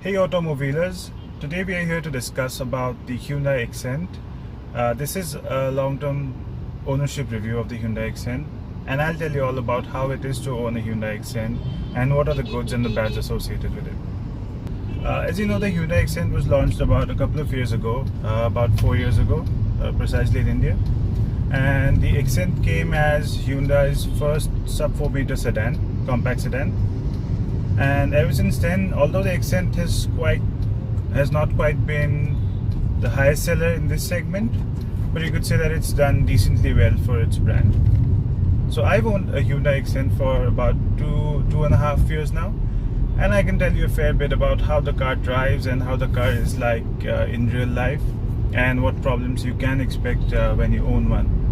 Hey Automobiles, today we are here to discuss about the Hyundai Xcent. This is a long-term ownership review of the Hyundai Xcent, and I'll tell you all about how it is to own a Hyundai Xcent and what are the goods and the bads associated with it. As you know, the Hyundai Xcent was launched about a couple of years ago, about 4 years ago, precisely in India. And the Xcent came as Hyundai's first sub-4 meter sedan, compact sedan. And ever since then, although the Xcent has not quite been the highest seller in this segment, but you could say that it's done decently well for its brand. So I've owned a Hyundai Xcent for about two and a half years now, and I can tell you a fair bit about how the car drives and how the car is like in real life, and what problems you can expect when you own one.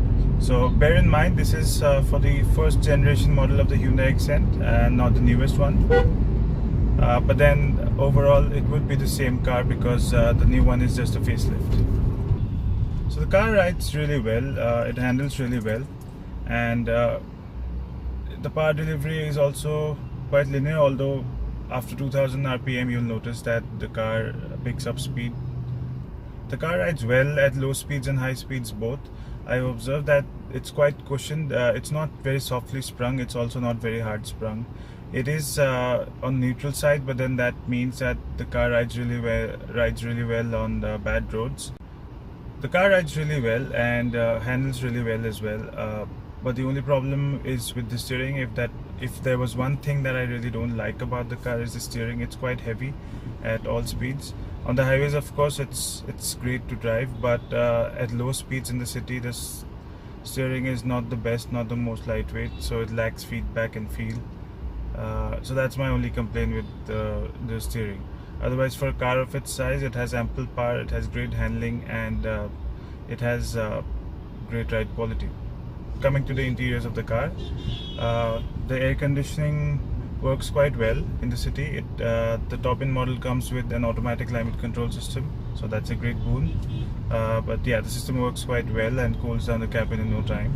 So bear in mind, this is for the first generation model of the Hyundai Xcent and not the newest one. But then overall it would be the same car because the new one is just a facelift. So the car rides really well, it handles really well, and the power delivery is also quite linear, although after 2000 RPM you'll notice that the car picks up speed. The car rides well at low speeds and high speeds both. I observed that it's quite cushioned. It's not very softly sprung, it's also not very hard sprung. It is on neutral side, but then that means that the car rides really well on the bad roads. The car rides really well and handles really well as well. But the only problem is with the steering. If there was one thing that I really don't like about the car, is the steering. It's quite heavy at all speeds. On the highways, of course, it's great to drive, but at low speeds in the city, the steering is not the best, not the most lightweight, so it lacks feedback and feel. So that's my only complaint with the steering. Otherwise, for a car of its size, it has ample power, it has great handling, and it has great ride quality. Coming to the interiors of the car, the air conditioning works quite well in the city. The top-end model comes with an automatic climate control system, so that's a great boon. But yeah, the system works quite well and cools down the cabin in no time.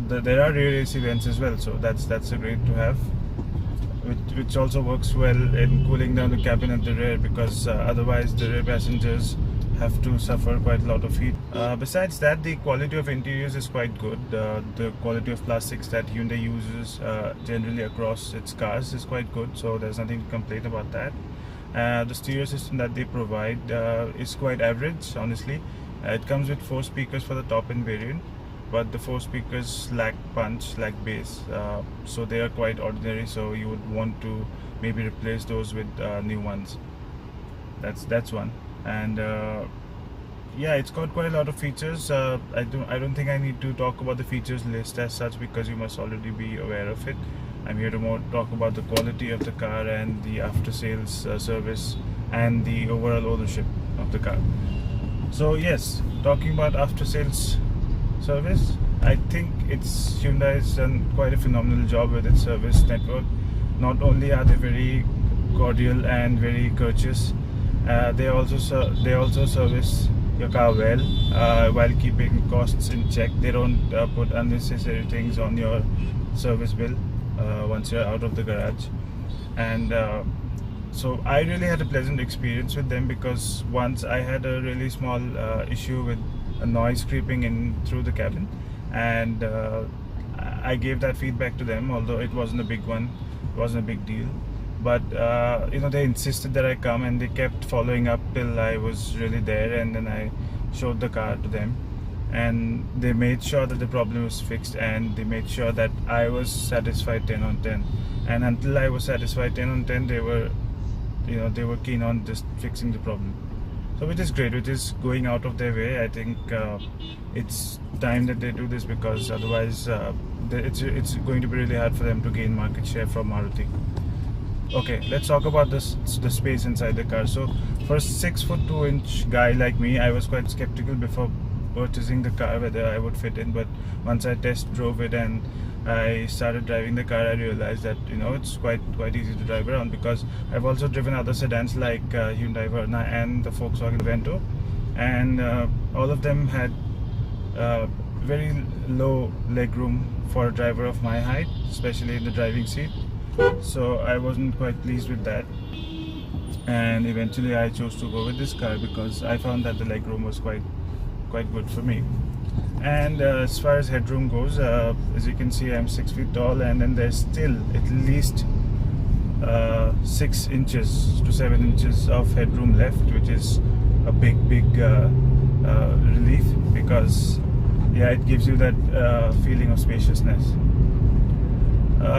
There are rear AC vents as well, so that's a great to have, which also works well in cooling down the cabin at the rear, because otherwise the rear passengers have to suffer quite a lot of heat. Besides that, the quality of interiors is quite good. The quality of plastics that Hyundai uses generally across its cars is quite good, so there's nothing to complain about that. The stereo system that they provide is quite average, honestly. It comes with 4 speakers for the top-end variant, but the 4 speakers lack punch, lack bass, so they are quite ordinary, so you would want to maybe replace those with new ones. That's one. And yeah, it's got quite a lot of features. I don't think I need to talk about the features list as such, because you must already be aware of it. I'm here to more talk about the quality of the car and the after sales service and the overall ownership of the car. So yes, talking about after sales service, I think Hyundai has done quite a phenomenal job with its service network. Not only are they very cordial and very courteous, they also service your car well, while keeping costs in check. They don't put unnecessary things on your service bill once you're out of the garage. And so I really had a pleasant experience with them, because once I had a really small issue with a noise creeping in through the cabin, and I gave that feedback to them, although it wasn't a big one, it wasn't a big deal. But they insisted that I come, and they kept following up till I was really there, and then I showed the car to them, and they made sure that the problem was fixed, and they made sure that I was satisfied 10 on 10. And until I was satisfied 10 on 10, they were keen on just fixing the problem. So which is great, which is going out of their way. I think it's time that they do this, because otherwise it's going to be really hard for them to gain market share from Maruti. Okay, let's talk about the space inside the car. So for a 6'2" guy like me, I was quite skeptical before purchasing the car whether I would fit in, but once I test drove it and I started driving the car, I realized that it's quite easy to drive around, because I've also driven other sedans like Hyundai Verna and the Volkswagen Vento, and all of them had very low leg room for a driver of my height, especially in the driving seat. So I wasn't quite pleased with that, and eventually I chose to go with this car because I found that the legroom was quite good for me. And as far as headroom goes, as you can see, I'm 6 feet tall, and then there's still at least 6 inches to 7 inches of headroom left, which is a big relief, because yeah, it gives you that feeling of spaciousness.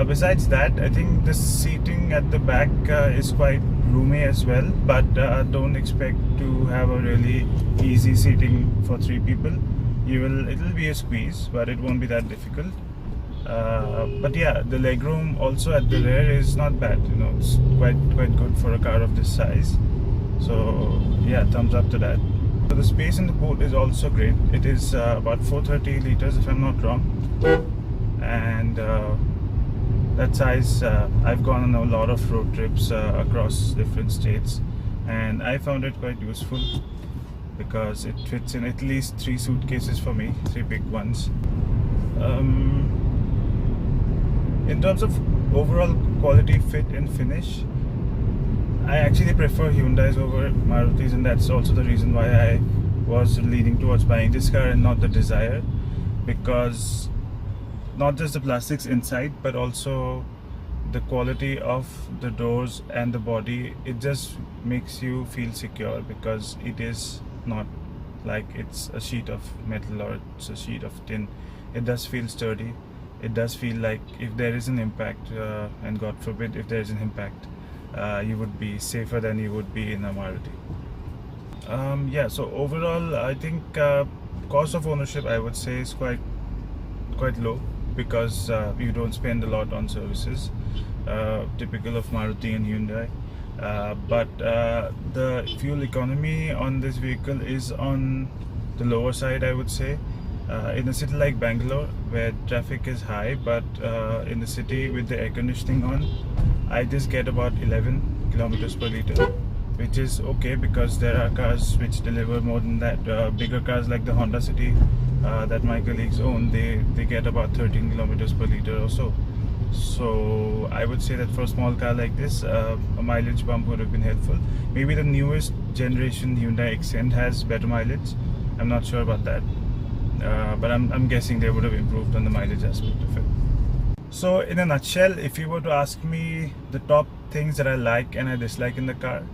Besides that, I think the seating at the back is quite roomy as well, but don't expect to have a really easy seating for 3 people. It'll be a squeeze, but it won't be that difficult. But yeah, the legroom also at the rear is not bad. It's quite good for a car of this size. So yeah, thumbs up to that. So the space in the boot is also great. It is about 430 liters, if I'm not wrong, and that size, I've gone on a lot of road trips across different states, and I found it quite useful because it fits in at least 3 suitcases for me, 3 big ones. In terms of overall quality, fit and finish, I actually prefer Hyundais over Marutis, and that's also the reason why I was leaning towards buying this car and not the Desire, because not just the plastics inside, but also the quality of the doors and the body. It just makes you feel secure, because it is not like it's a sheet of metal or it's a sheet of tin. It does feel sturdy. It does feel like if there is an impact, and God forbid if there is an impact, you would be safer than you would be in a Maruti. Yeah, so overall I think cost of ownership, I would say, is quite low, because you don't spend a lot on services, typical of Maruti and Hyundai. But the fuel economy on this vehicle is on the lower side, I would say. In a city like Bangalore, where traffic is high, but in the city with the air conditioning on, I just get about 11 kilometers per liter, which is okay, because there are cars which deliver more than that. Bigger cars like the Honda City that my colleagues own, they get about 13 kilometers per liter or so. So I would say that for a small car like this, a mileage bump would have been helpful. Maybe the newest generation Hyundai Xcent has better mileage. I'm not sure about that, but I'm guessing they would have improved on the mileage aspect of it. So in a nutshell, if you were to ask me the top things that I like and I dislike in the car,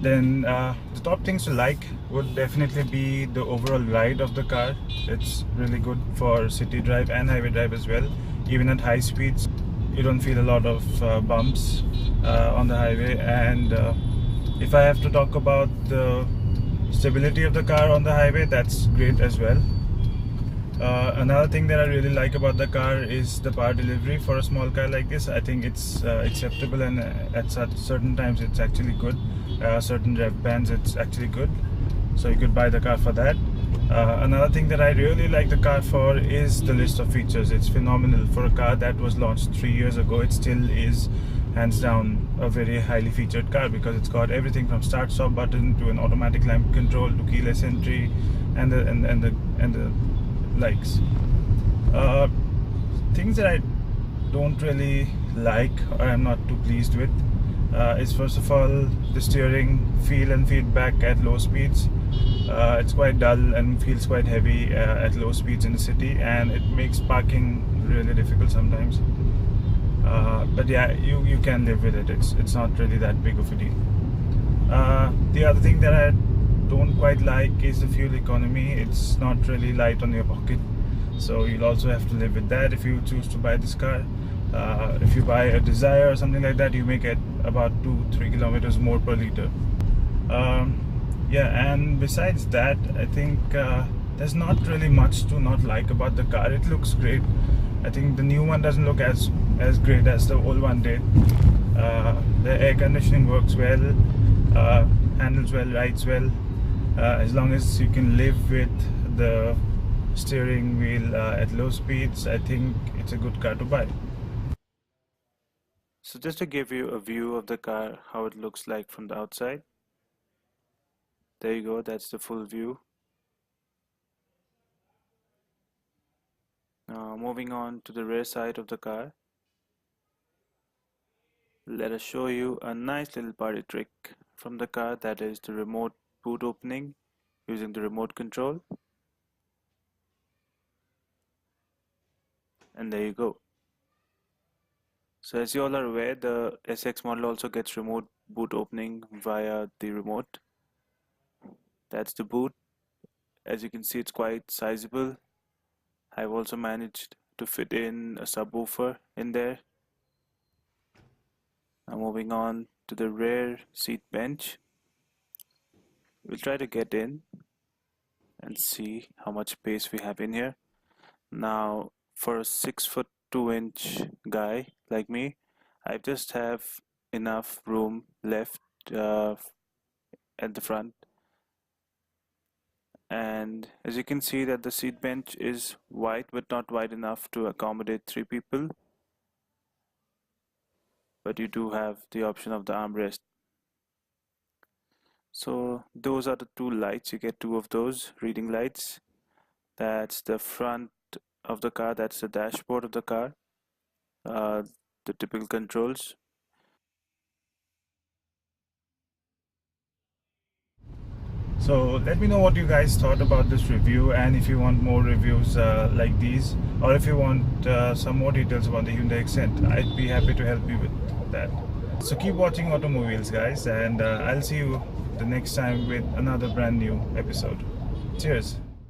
then the top things to like would definitely be the overall ride of the car. It's really good for city drive and highway drive as well. Even at high speeds, you don't feel a lot of bumps on the highway. And if I have to talk about the stability of the car on the highway, that's great as well. Another thing that I really like about the car is the power delivery. For a small car like this, I think it's acceptable, and at certain times it's actually good. Certain rev bands, it's actually good, so you could buy the car for that. Another thing that I really like the car for is the list of features. It's phenomenal. For a car that was launched 3 years ago, it still is hands down a very highly featured car, because it's got everything from start stop button to an automatic lamp control to keyless entry and the likes. Things that I don't really like, or I'm not too pleased with, is first of all the steering feel and feedback at low speeds. It's quite dull and feels quite heavy at low speeds in the city, and it makes parking really difficult sometimes. But yeah, you can live with it. It's not really that big of a deal. The other thing that I don't quite like is the fuel economy. It's not really light on your pocket, so you'll also have to live with that if you choose to buy this car. If you buy a Desire or something like that, you may get about 2-3 kilometers more per liter. Yeah, and besides that, I think there's not really much to not like about the car. It looks great. I think the new one doesn't look as great as the old one did. The air conditioning works well, handles well, rides well. As long as you can live with the steering wheel at low speeds, I think it's a good car to buy. So just to give you a view of the car, how it looks like from the outside. There you go, that's the full view. Moving on to the rear side of the car. Let us show you a nice little party trick from the car, that is the remote boot opening using the remote control. And there you go. So as you all are aware, the SX model also gets remote boot opening via the remote. That's the boot. As you can see, it's quite sizable. I've also managed to fit in a subwoofer in there. Now moving on to the rear seat bench. We'll try to get in and see how much space we have in here. Now for a 6'2" guy like me, I just have enough room left at the front, and as you can see that the seat bench is wide but not wide enough to accommodate 3 people, but you do have the option of the armrest. So those are the two lights. You get two of those reading lights. That's the front of the car, that's the dashboard of the car, the typical controls. So let me know what you guys thought about this review, and if you want more reviews like these, or if you want some more details about the Hyundai Xcent, I'd be happy to help you with that. So keep watching Automobiles, guys, and I'll see you the next time with another brand new episode. Cheers.